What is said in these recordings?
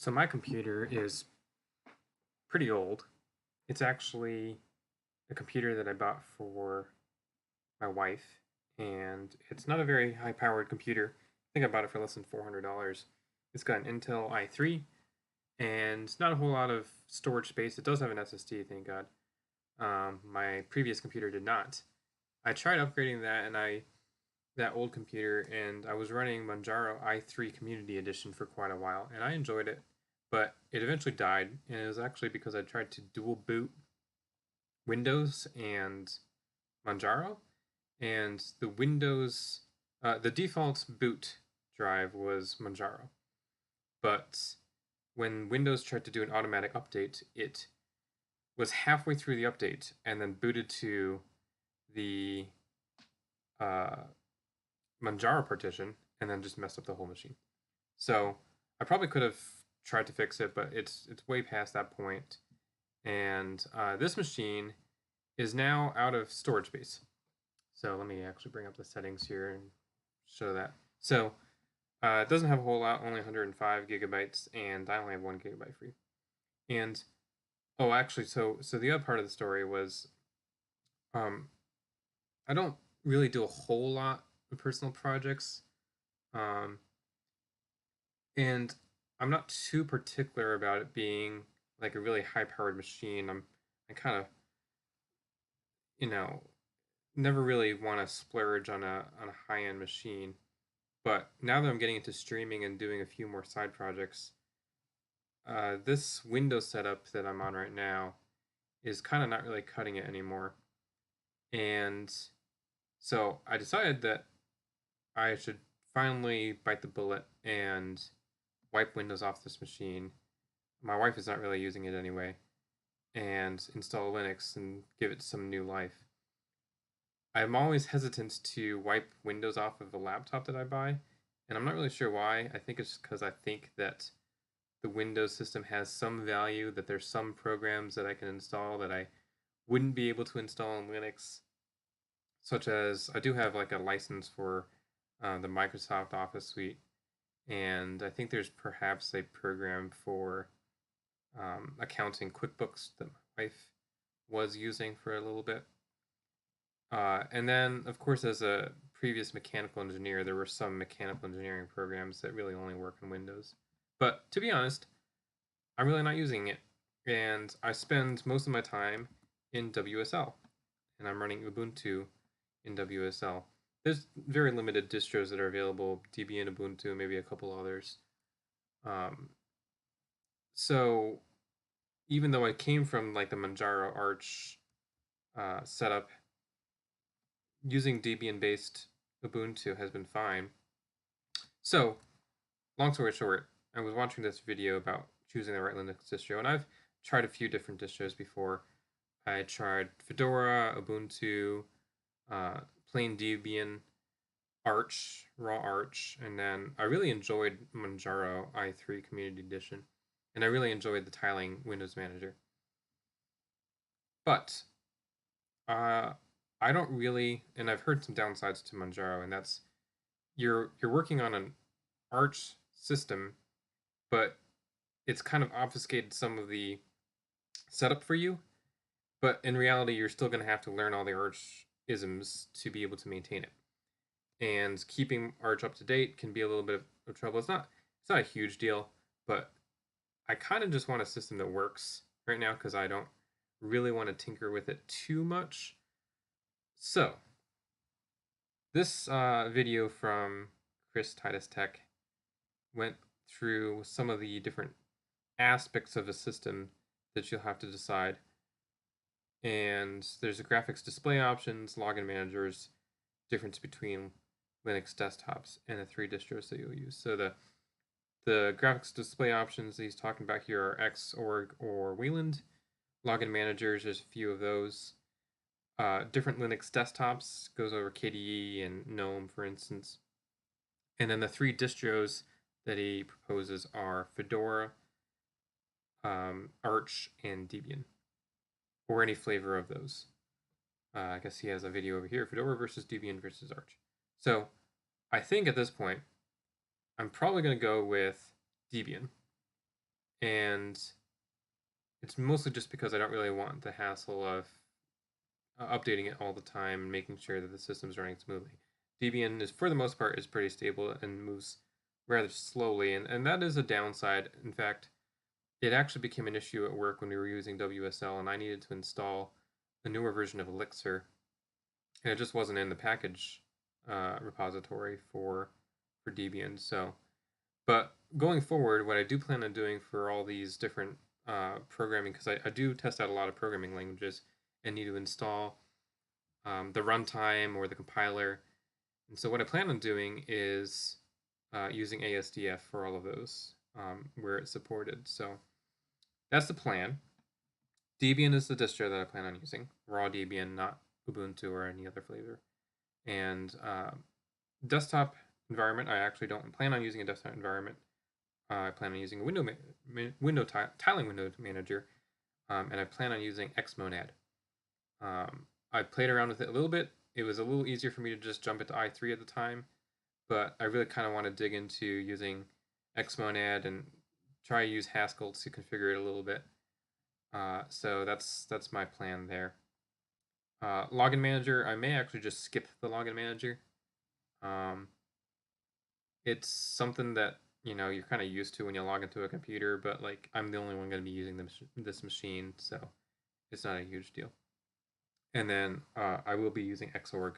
So my computer is pretty old. It's actually a computer that I bought for my wife, and it's not a very high-powered computer. I think I bought it for less than $400. It's got an Intel i3 and not a whole lot of storage space. It does have an SSD, thank God. My previous computer did not. I tried upgrading that old computer, and I was running Manjaro i3 Community Edition for quite a while, and I enjoyed it, but it eventually died, and it was actually because I tried to dual boot Windows and Manjaro, and the default boot drive was Manjaro, but when Windows tried to do an automatic update, it was halfway through the update and then booted to the uh, Manjaro partition and then just messed up the whole machine. So I probably could have tried to fix it, but it's way past that point. And this machine is now out of storage space. So let me actually bring up the settings here and show that. So it doesn't have a whole lot, only 105 gigabytes, and I only have 1 gigabyte free. And oh, actually, so the other part of the story was, um, I don't really do a whole lot of personal projects, um, and I'm not too particular about it being like a really high-powered machine. I kind of, you know, never really want to splurge on a high-end machine. But now that I'm getting into streaming and doing a few more side projects, this Windows setup that I'm on right now is kind of not really cutting it anymore. And so I decided that I should finally bite the bullet and wipe Windows off this machine. My wife is not really using it anyway, and install Linux and give it some new life. I'm always hesitant to wipe Windows off of a laptop that I buy, and I'm not really sure why. I think it's because I think that the Windows system has some value, that there's some programs that I can install that I wouldn't be able to install on Linux, such as I do have like a license for the Microsoft Office suite, and I think there's perhaps a program for accounting, QuickBooks, that my wife was using for a little bit. And then, of course, as a previous mechanical engineer, there were some mechanical engineering programs that really only work on Windows. But to be honest, I'm really not using it. And I spend most of my time in WSL. And I'm running Ubuntu in WSL. There's very limited distros that are available, Debian, Ubuntu, maybe a couple others. Um, so even though I came from like the Manjaro Arch setup, using Debian based Ubuntu has been fine. So, long story short, I was watching this video about choosing the right Linux distro, and I've tried a few different distros before. I tried Fedora, Ubuntu, uh, plain Debian, Arch, raw Arch, and then I really enjoyed Manjaro i3 Community Edition, and I really enjoyed the tiling Windows Manager. But uh, I don't really, and I've heard some downsides to Manjaro, and that's you're working on an Arch system, but it's kind of obfuscated some of the setup for you. But in reality, you're still going to have to learn all the Arch isms to be able to maintain it. And keeping Arch up to date can be a little bit of trouble. It's not a huge deal, but I kind of just want a system that works right now because I don't really want to tinker with it too much. So this video from Chris Titus Tech went through some of the different aspects of a system that you'll have to decide. And there's the graphics display options, login managers, difference between Linux desktops, and the three distros that you'll use. So the graphics display options that he's talking about here are Xorg or Wayland. Login managers, there's a few of those. Different Linux desktops goes over KDE and GNOME, for instance. And then the three distros that he proposes are Fedora, Arch, and Debian, or any flavor of those. I guess he has a video over here, Fedora versus Debian versus Arch. So I think at this point, I'm probably going to go with Debian. and it's mostly just because I don't really want the hassle of updating it all the time and making sure that the system's running smoothly. Debian is, for the most part, is pretty stable and moves rather slowly, and that is a downside. In fact, it actually became an issue at work when we were using WSL, and I needed to install a newer version of Elixir, and it just wasn't in the package repository for Debian. So, but going forward, what I do plan on doing for all these different programming, because I do test out a lot of programming languages and need to install the runtime or the compiler. And so what I plan on doing is using ASDF for all of those where it's supported. So that's the plan. Debian is the distro that I plan on using. Raw Debian, not Ubuntu or any other flavor. And desktop environment, I actually don't plan on using a desktop environment. I plan on using a tiling window manager, and I plan on using Xmonad. I played around with it a little bit. It was a little easier for me to just jump into i3 at the time, but I really kind of want to dig into using Xmonad and try to use Haskell to configure it a little bit. So that's my plan there. Login manager, I may actually just skip the login manager. It's something that you're kind of used to when you log into a computer, but like I'm the only one going to be using this machine, so it's not a huge deal. And then I will be using Xorg.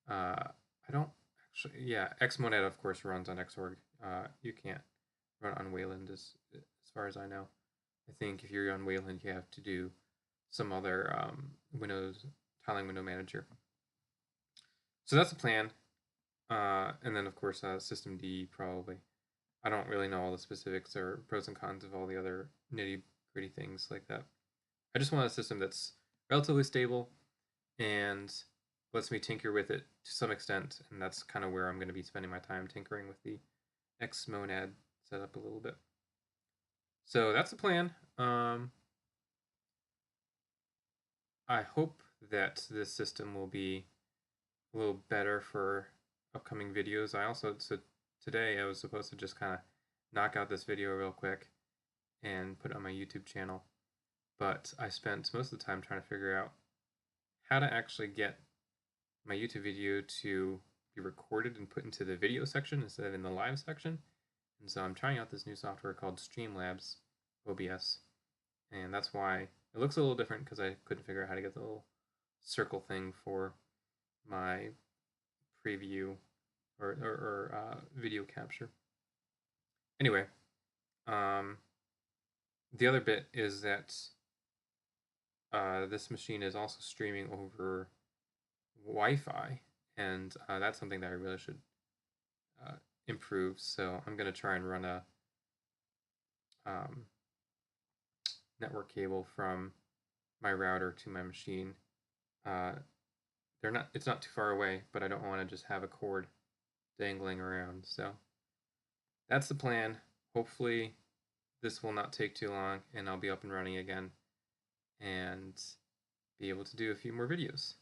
I don't actually, yeah, Xmonad of course runs on Xorg. You can't run on Wayland as far as I know. I think if you're on Wayland, you have to do some other Windows tiling window manager. So that's the plan. And then of course systemd probably. I don't really know all the specifics or pros and cons of all the other nitty gritty things like that. I just want a system that's relatively stable and lets me tinker with it to some extent, and that's kind of where I'm going to be spending my time tinkering with the Xmonad setup a little bit. So that's the plan. I hope that this system will be a little better for upcoming videos. So today I was supposed to just kind of knock out this video real quick and put it on my YouTube channel, but I spent most of the time trying to figure out how to actually get my YouTube video to be recorded and put into the video section instead of in the live section. And so I'm trying out this new software called Streamlabs OBS, and that's why it looks a little different, because I couldn't figure out how to get the little circle thing for my preview or video capture. Anyway, the other bit is that this machine is also streaming over Wi-Fi, and that's something that I really should improve. So I'm going to try and run a network cable from my router to my machine. It's not too far away, but I don't want to just have a cord dangling around. So that's the plan. Hopefully this will not take too long and I'll be up and running again and be able to do a few more videos.